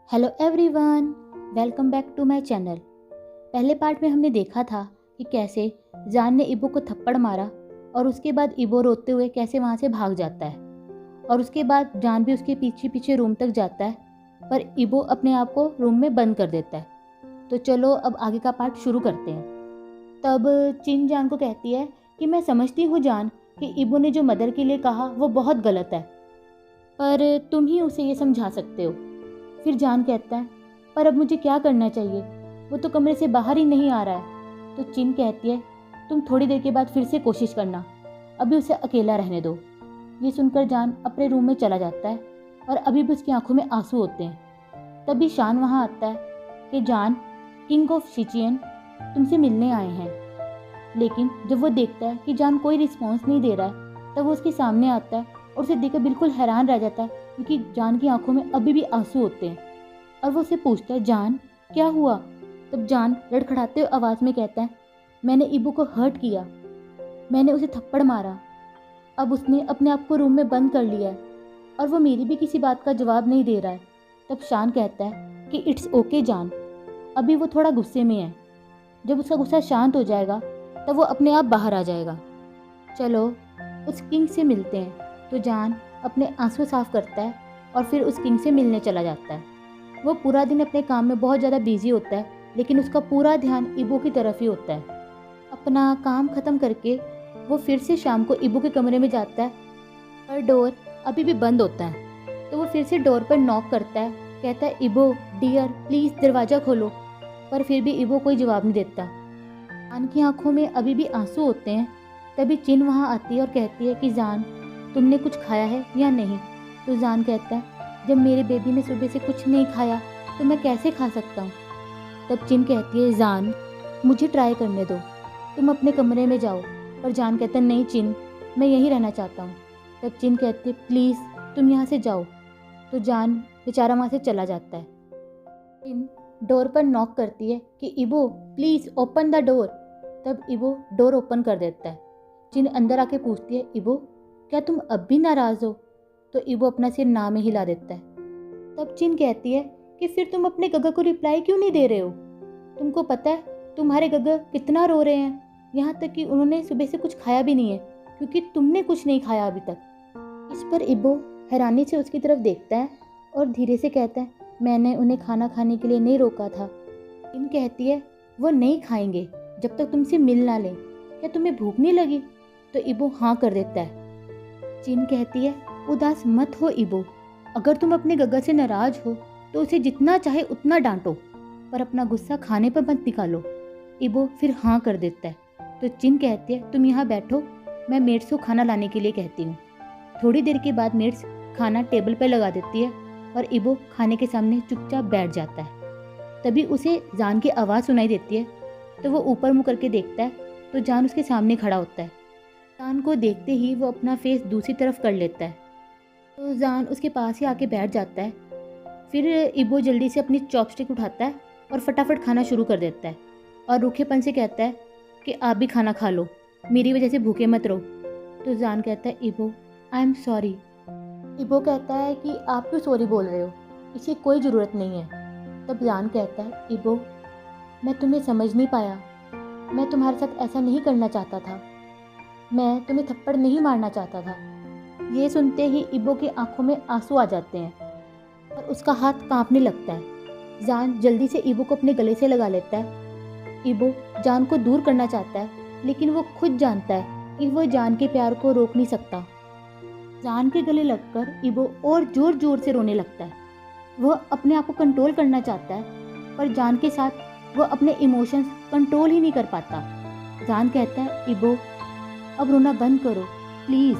Hello everyone, welcome back to my channel. पहले part में हमने देखा था कि कैसे जान ने इबो को थप्पड़ मारा और उसके बाद इबो रोते हुए कैसे वहाँ से भाग जाता है और उसके बाद जान भी उसके पीछे पीछे रूम तक जाता है, पर इबो अपने आप को रूम में बंद कर देता है। तो चलो अब आगे का पार्ट शुरू करते हैं। तब चिन जान को कहती है कि मैं समझती हूँ जान कि इबो ने जो मदर के लिए कहा वो बहुत गलत है, पर तुम ही उसे ये समझा सकते हो। फिर जान कहता है पर अब मुझे क्या करना चाहिए, वो तो कमरे से बाहर ही नहीं आ रहा है। तो चिन कहती है तुम थोड़ी देर के बाद फिर से कोशिश करना, अभी उसे अकेला रहने दो। ये सुनकर जान अपने रूम में चला जाता है और अभी भी उसकी आंखों में आंसू होते हैं। तभी शान वहाँ आता है कि जान, किंग ऑफ शिचियन तुमसे मिलने आए हैं। लेकिन जब वो देखता है कि जान कोई रिस्पॉन्स नहीं दे रहा है, तब वो उसके सामने आता है और उसे देखकर बिल्कुल हैरान रह जाता है, क्योंकि जान की आंखों में अभी भी आंसू होते हैं। और वो उसे पूछता है जान क्या हुआ। तब जान लड़खड़ाते हुए आवाज़ में कहता है मैंने इबू को हर्ट किया, मैंने उसे थप्पड़ मारा। अब उसने अपने आप को रूम में बंद कर लिया है और वो मेरी भी किसी बात का जवाब नहीं दे रहा है। तब शान कहता है कि इट्स ओके जान, अभी वो थोड़ा गुस्से में है, जब उसका गुस्सा शांत हो जाएगा तब वो अपने आप बाहर आ जाएगा। चलो उस किंग से मिलते हैं। तो जान अपने आंसू साफ करता है और फिर उस किंग से मिलने चला जाता है। वो पूरा दिन अपने काम में बहुत ज़्यादा बिजी होता है, लेकिन उसका पूरा ध्यान इबो की तरफ ही होता है। अपना काम ख़त्म करके वो फिर से शाम को इबो के कमरे में जाता है, पर डोर अभी भी बंद होता है। तो वो फिर से डोर पर नॉक करता है, कहता है इबो डियर प्लीज़ दरवाज़ा खोलो। पर फिर भी इबो कोई जवाब नहीं देता। जान की आंखों में अभी भी आंसू होते हैं। तभी चिन वहाँ आती है और कहती है कि जान तुमने कुछ खाया है या नहीं। तो जान कहता है जब मेरे बेबी ने सुबह से कुछ नहीं खाया तो मैं कैसे खा सकता हूँ। तब चिन कहती है जान मुझे ट्राई करने दो, तुम अपने कमरे में जाओ। पर जान कहता है नहीं चिन, मैं यहीं रहना चाहता हूँ। तब चिन कहती है प्लीज़ तुम यहाँ से जाओ। तो जान बेचारा वहाँ से चला जाता है। चिन डोर पर नॉक करती है कि इबो प्लीज़ ओपन द डोर। तब इबो डोर ओपन कर देता है। चिन अंदर आके पूछती है इबो क्या तुम अब भी नाराज़ हो। तो इबो अपना सिर ना में हिला देता है। तब चिन कहती है कि फिर तुम अपने गगा को रिप्लाई क्यों नहीं दे रहे हो। तुमको पता है तुम्हारे गगा कितना रो रहे हैं, यहाँ तक कि उन्होंने सुबह से कुछ खाया भी नहीं है, क्योंकि तुमने कुछ नहीं खाया अभी तक। इस पर इबो हैरानी से उसकी तरफ देखता है और धीरे से कहता है मैंने उन्हें खाना खाने के लिए नहीं रोका था। चिन कहती है वो नहीं खाएंगे जब तक तुमसे मिल ना लें, क्या तुम्हें भूख नहीं लगी। तो इबो हाँ कर देता है। चिन कहती है उदास मत हो इबो, अगर तुम अपने गगा से नाराज हो तो उसे जितना चाहे उतना डांटो, पर अपना गुस्सा खाने पर मत निकालो। इबो फिर हाँ कर देता है। तो चिन कहती है तुम यहाँ बैठो, मैं मेड्स को खाना लाने के लिए कहती हूँ। थोड़ी देर के बाद मेड्स खाना टेबल पर लगा देती है और इबो खाने के सामने चुपचाप बैठ जाता है। तभी उसे जान की आवाज़ सुनाई देती है। तो वो ऊपर मुँह करके देखता है तो जान उसके सामने खड़ा होता है। जान को देखते ही वो अपना फेस दूसरी तरफ कर लेता है। तो जान उसके पास ही आके बैठ जाता है। फिर इबो जल्दी से अपनी चॉपस्टिक उठाता है और फटाफट खाना शुरू कर देता है और रूखेपन से कहता है कि आप भी खाना खा लो, मेरी वजह से भूखे मत रहो। तो जान कहता है इबो आई एम सॉरी। इबो कहता है कि आप क्यों सॉरी बोल रहे हो, इसकी कोई ज़रूरत नहीं है। तब जान कहता है इबो मैं तुम्हें समझ नहीं पाया, मैं तुम्हारे साथ ऐसा नहीं करना चाहता था, मैं तुम्हें थप्पड़ नहीं मारना चाहता था। ये सुनते ही इबो की आंखों में आंसू आ जाते हैं और उसका हाथ कांपने लगता है। जान जल्दी से इबो को अपने गले से लगा लेता है। इबो जान को दूर करना चाहता है, लेकिन वो खुद जानता है कि वो जान के प्यार को रोक नहीं सकता। जान के गले लगकर इबो और जोर जोर से रोने लगता है। वह अपने आप को कंट्रोल करना चाहता है, पर जान के साथ वो अपने इमोशंस कंट्रोल ही नहीं कर पाता। जान कहता है इबो अब रोना बंद करो प्लीज़।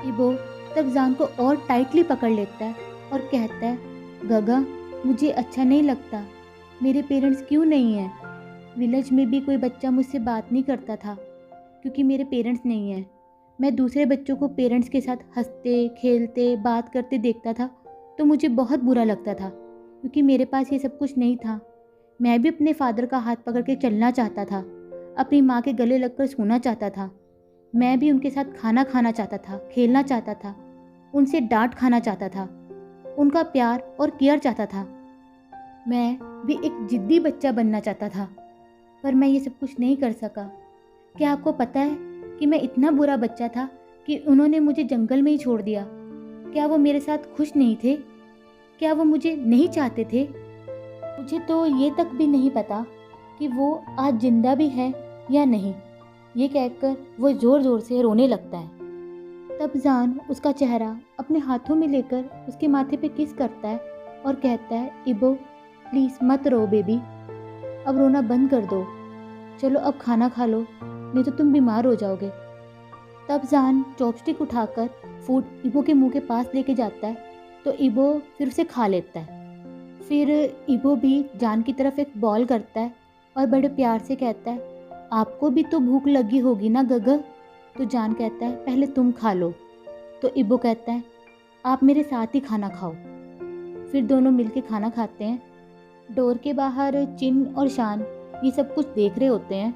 इबो तब जान को और टाइटली पकड़ लेता है और कहता है गगा मुझे अच्छा नहीं लगता, मेरे पेरेंट्स क्यों नहीं हैं। विलेज में भी कोई बच्चा मुझसे बात नहीं करता था क्योंकि मेरे पेरेंट्स नहीं हैं। मैं दूसरे बच्चों को पेरेंट्स के साथ हंसते खेलते बात करते देखता था तो मुझे बहुत बुरा लगता था, क्योंकि मेरे पास ये सब कुछ नहीं था। मैं भी अपने फादर का हाथ पकड़ के चलना चाहता था, अपनी माँ के गले लगकर सोना चाहता था, मैं भी उनके साथ खाना खाना चाहता था, खेलना चाहता था, उनसे डांट खाना चाहता था, उनका प्यार और केयर चाहता था। मैं भी एक जिद्दी बच्चा बनना चाहता था, पर मैं ये सब कुछ नहीं कर सका। क्या आपको पता है कि मैं इतना बुरा बच्चा था कि उन्होंने मुझे जंगल में ही छोड़ दिया? क्या वो मेरे साथ खुश नहीं थे? क्या वो मुझे नहीं चाहते थे? मुझे तो ये तक भी नहीं पता कि वो आज जिंदा भी है या नहीं। ये कहकर वो ज़ोर ज़ोर से रोने लगता है। तब जान उसका चेहरा अपने हाथों में लेकर उसके माथे पे किस करता है और कहता है, इबो प्लीज़ मत रो बेबी, अब रोना बंद कर दो। चलो अब खाना खा लो, नहीं तो तुम बीमार हो जाओगे। तब जान चॉपस्टिक उठाकर फूड इबो के मुंह के पास लेके जाता है, तो इबो फिर उसे खा लेता है। फिर इबो भी जान की तरफ एक बॉल करता है और बड़े प्यार से कहता है, आपको भी तो भूख लगी होगी ना गग? तो जान कहता है, पहले तुम खा लो। तो इबो कहता है, आप मेरे साथ ही खाना खाओ। फिर दोनों मिलके खाना खाते हैं। डोर के बाहर चिन और शान ये सब कुछ देख रहे होते हैं।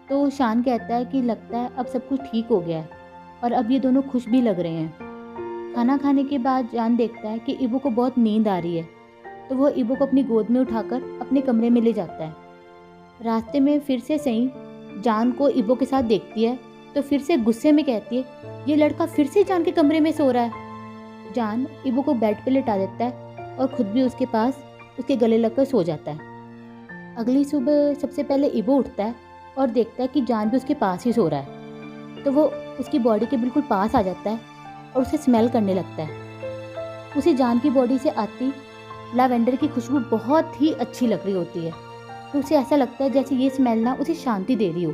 तो शान कहता है कि लगता है अब सब कुछ ठीक हो गया है और अब ये दोनों खुश भी लग रहे हैं। खाना खाने के बाद जान देखता है कि इबो को बहुत नींद आ रही है, तो वो इबो को अपनी गोद में उठाकर अपने कमरे में ले जाता है। रास्ते में फिर से सही जान को इबो के साथ देखती है, तो फिर से गुस्से में कहती है, ये लड़का फिर से जान के कमरे में सो रहा है। जान इबो को बेड पे लेटा देता है और खुद भी उसके पास उसके गले लगकर सो जाता है। अगली सुबह सबसे पहले इबो उठता है और देखता है कि जान भी उसके पास ही सो रहा है। तो वो उसकी बॉडी के बिल्कुल पास आ जाता है और उसे स्मेल करने लगता है। उसे जान की बॉडी से आती लैवेंडर की खुशबू बहुत ही अच्छी लग रही होती है, तो उसे ऐसा लगता है जैसे ये स्मेल ना उसे शांति दे रही हो।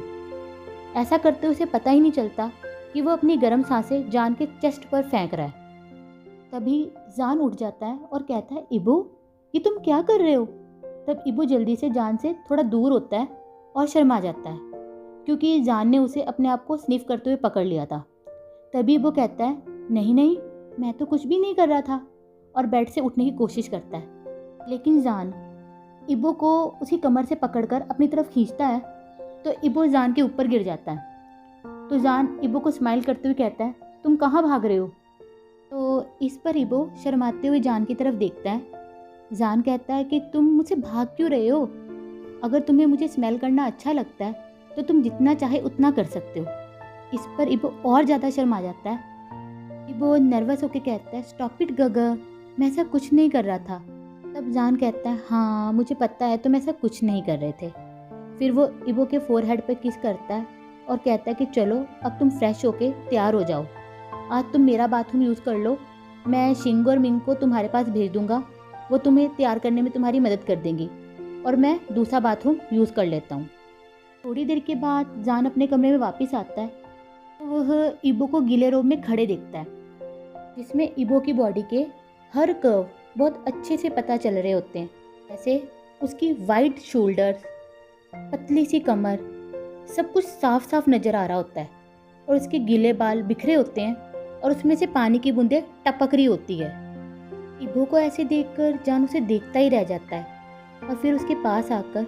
ऐसा करते उसे पता ही नहीं चलता कि वो अपनी गर्म सांसें जान के चेस्ट पर फेंक रहा है। तभी जान उठ जाता है और कहता है, इबो ये तुम क्या कर रहे हो? तब इबो जल्दी से जान से थोड़ा दूर होता है और शर्मा जाता है, क्योंकि जान ने उसे अपने आप को स्निफ करते हुए पकड़ लिया था। तभी इबो कहता है, नहीं नहीं, मैं तो कुछ भी नहीं कर रहा था, और बेड से उठने की कोशिश करता है। लेकिन जान इबो को उसकी कमर से पकड़कर अपनी तरफ खींचता है, तो इबो जान के ऊपर गिर जाता है। तो जान इबो को स्माइल करते हुए कहता है, तुम कहाँ भाग रहे हो? तो इस पर इबो शर्माते हुए जान की तरफ देखता है। जान कहता है कि तुम मुझसे भाग क्यों रहे हो? अगर तुम्हें मुझे स्मेल करना अच्छा लगता है तो तुम जितना चाहे उतना कर सकते हो। इस पर इबो और ज़्यादा शर्मा जाता है। इबो नर्वस होकर कहता है, स्टॉप इट गग, मैं ऐसा कुछ नहीं कर रहा था। तब जान कहता है, हाँ मुझे पता है तुम ऐसा कुछ नहीं कर रहे थे। फिर वो इबो के फोरहेड पर किस करता है और कहता है कि चलो अब तुम फ्रेश होके तैयार हो जाओ, आज तुम मेरा बाथरूम यूज़ कर लो, मैं शिंग और मिंग को तुम्हारे पास भेज दूंगा, वो तुम्हें तैयार करने में तुम्हारी मदद कर देंगी, और मैं दूसरा बाथरूम यूज़ कर लेता हूँ। थोड़ी देर के बाद जान अपने कमरे में वापस आता है, तो वह इबो को गीले रूम में खड़े देखता है, जिसमें इबो की बॉडी के हर कर्व बहुत अच्छे से पता चल रहे होते हैं। जैसे उसकी वाइड शोल्डर्स, पतली सी कमर, सब कुछ साफ साफ नज़र आ रहा होता है, और उसके गीले बाल बिखरे होते हैं और उसमें से पानी की बूंदें टपक रही होती है। इबो को ऐसे देखकर जान उसे देखता ही रह जाता है और फिर उसके पास आकर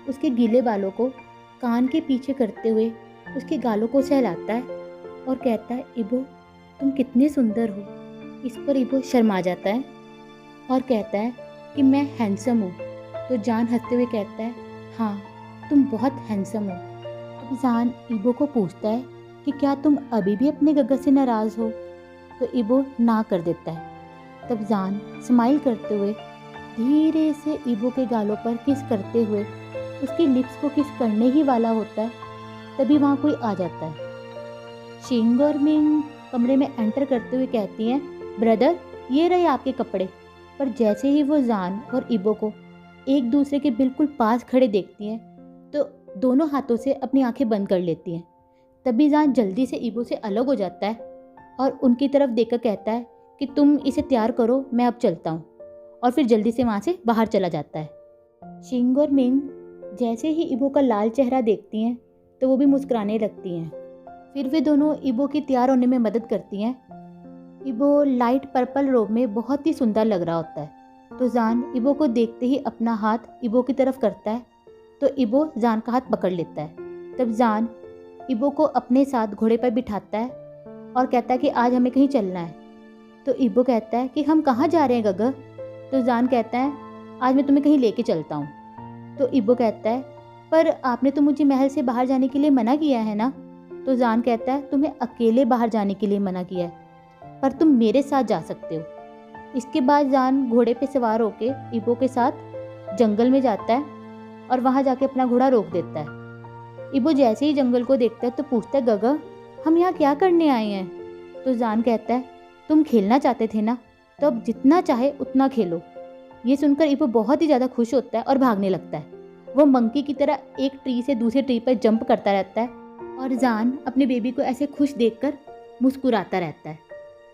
उसके गीले बालों को कान के पीछे करते हुए उसके गालों को सहलाता है और कहता है, इबो तुम कितने सुंदर हो। इस पर इबो शर्मा जाता है और कहता है कि मैं हैंडसम हूँ। तो जान हंसते हुए कहता है, हाँ तुम बहुत हैंडसम हो। अब जान इबो को पूछता है कि क्या तुम अभी भी अपने गग्गा से नाराज़ हो? तो इबो ना कर देता है। तब जान स्माइल करते हुए धीरे से इबो के गालों पर किस करते हुए उसकी लिप्स को किस करने ही वाला होता है, तभी वहाँ कोई आ जाता है। शिंग और मिंग कमरे में एंटर करते हुए कहती हैं, ब्रदर ये रहे आपके कपड़े। पर जैसे ही वो जान और इबो को एक दूसरे के बिल्कुल पास खड़े देखती हैं, तो दोनों हाथों से अपनी आंखें बंद कर लेती हैं। तभी जान जल्दी से इबो से अलग हो जाता है और उनकी तरफ देखकर कहता है कि तुम इसे तैयार करो, मैं अब चलता हूँ, और फिर जल्दी से वहाँ से बाहर चला जाता है। शिंग और मिंग जैसे ही इबो का लाल चेहरा देखती हैं तो वो भी मुस्कुराने लगती हैं। फिर वे दोनों इबो की तैयार होने में मदद करती हैं। इबो लाइट पर्पल रोब में बहुत ही सुंदर लग रहा होता है, तो जान इबो को देखते ही अपना हाथ इबो की तरफ करता है, तो इबो जान का हाथ पकड़ लेता है। तब जान इबो को अपने साथ घोड़े पर बिठाता है और कहता है कि आज हमें कहीं चलना है। तो इबो कहता है कि हम कहाँ जा रहे हैं गगा? तो जान कहता है आज मैं तुम्हें कहीं लेके चलता हूँ। तो इबो कहता है पर आपने तो मुझे महल से बाहर जाने के लिए मना किया है ना। तो जान कहता है तुम्हें अकेले बाहर जाने के लिए मना किया है, पर तुम मेरे साथ जा सकते हो। इसके बाद जान घोड़े पे सवार होके इबो के साथ जंगल में जाता है और वहाँ जाके अपना घोड़ा रोक देता है। इबो जैसे ही जंगल को देखता है तो पूछता है गगा हम यहाँ क्या करने आए हैं। तो जान कहता है तुम खेलना चाहते थे ना, तो अब जितना चाहे उतना खेलो। ये सुनकर इबो बहुत ही ज़्यादा खुश होता है और भागने लगता है। वो मंकी की तरह एक ट्री से दूसरे ट्री पर जंप करता रहता है और जान अपने बेबी को ऐसे खुश देखकर मुस्कुराता रहता है।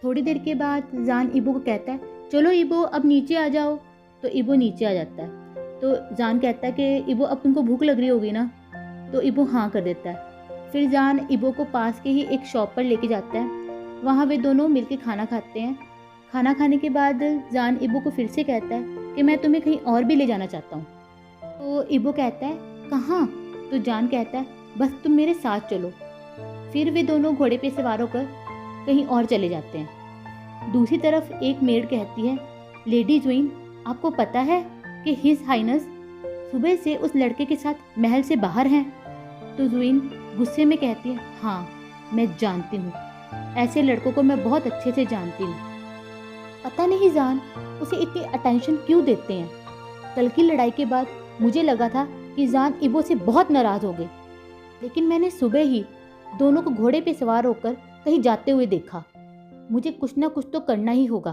थोड़ी देर के बाद जान इबो को कहता है चलो इबो अब नीचे आ जाओ। तो इबो नीचे आ जाता है। तो जान कहता है कि इबो अब तुमको भूख लग रही होगी ना। तो इबो हाँ कर देता है। फिर जान इबो को पास के ही एक शॉप पर लेके जाता है। वहाँ वे दोनों मिलकर खाना खाते हैं। खाना खाने के बाद जान इबो को फिर से कहता है कि मैं तुम्हें कहीं और भी ले जाना चाहता हूँ। तो इबो कहता है कहाँ। तो जान कहता है बस तुम मेरे साथ चलो। फिर वे दोनों घोड़े पे सवार होकर कहीं और चले जाते हैं। दूसरी तरफ एक मेड कहती है लेडी ज्वेइन आपको पता है कि हिज हाइनेस सुबह से उस लड़के के साथ महल से बाहर हैं। तो ज्वेइन गुस्से में कहती है हाँ मैं जानती हूँ, ऐसे लड़कों को मैं बहुत अच्छे से जानती हूँ। पता नहीं जान उसे इतनी अटेंशन क्यों देते हैं। कल की लड़ाई के बाद मुझे लगा था कि जान इबो से बहुत नाराज़ हो गए, लेकिन मैंने सुबह ही दोनों को घोड़े पे सवार होकर कहीं जाते हुए देखा। मुझे कुछ ना कुछ तो करना ही होगा।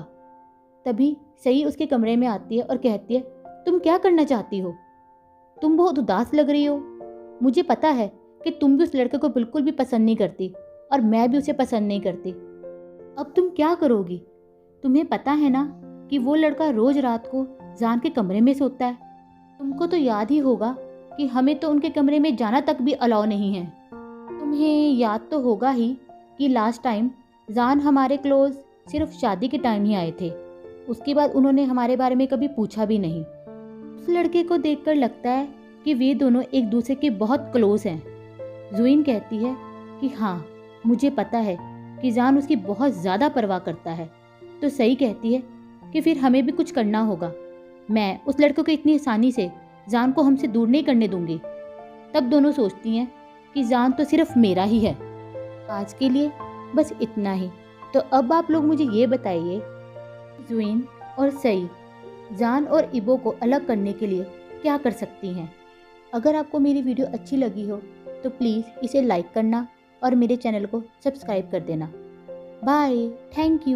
तभी सही उसके कमरे में आती है और कहती है तुम क्या करना चाहती हो, तुम बहुत उदास लग रही हो। मुझे पता है कि तुम भी उस लड़के को बिल्कुल भी पसंद नहीं करती और मैं भी उसे पसंद नहीं करती। अब तुम क्या करोगी। तुम्हें पता है ना कि वो लड़का रोज रात को जान के कमरे में सोता है। तुमको तो याद ही होगा कि हमें तो उनके कमरे में जाना तक भी अलाउ नहीं है। तुम्हें याद तो होगा ही कि लास्ट टाइम जान हमारे क्लोज सिर्फ शादी के टाइम ही आए थे। उसके बाद उन्होंने हमारे बारे में कभी पूछा भी नहीं। उस लड़के को देखकर लगता है कि वे दोनों एक दूसरे के बहुत क्लोज हैं। जुइन कहती है कि हाँ मुझे पता है कि जान उसकी बहुत ज़्यादा परवाह करता है। तो सही कहती है कि फिर हमें भी कुछ करना होगा। मैं उस लड़के को इतनी आसानी से जान को हमसे दूर नहीं करने दूंगी। तब दोनों सोचती हैं कि जान तो सिर्फ मेरा ही है। आज के लिए बस इतना ही। तो अब आप लोग मुझे ये बताइए जुइन और सई जान और इबो को अलग करने के लिए क्या कर सकती हैं। अगर आपको मेरी वीडियो अच्छी लगी हो तो प्लीज़ इसे लाइक करना और मेरे चैनल को सब्सक्राइब कर देना। Bye, thank you.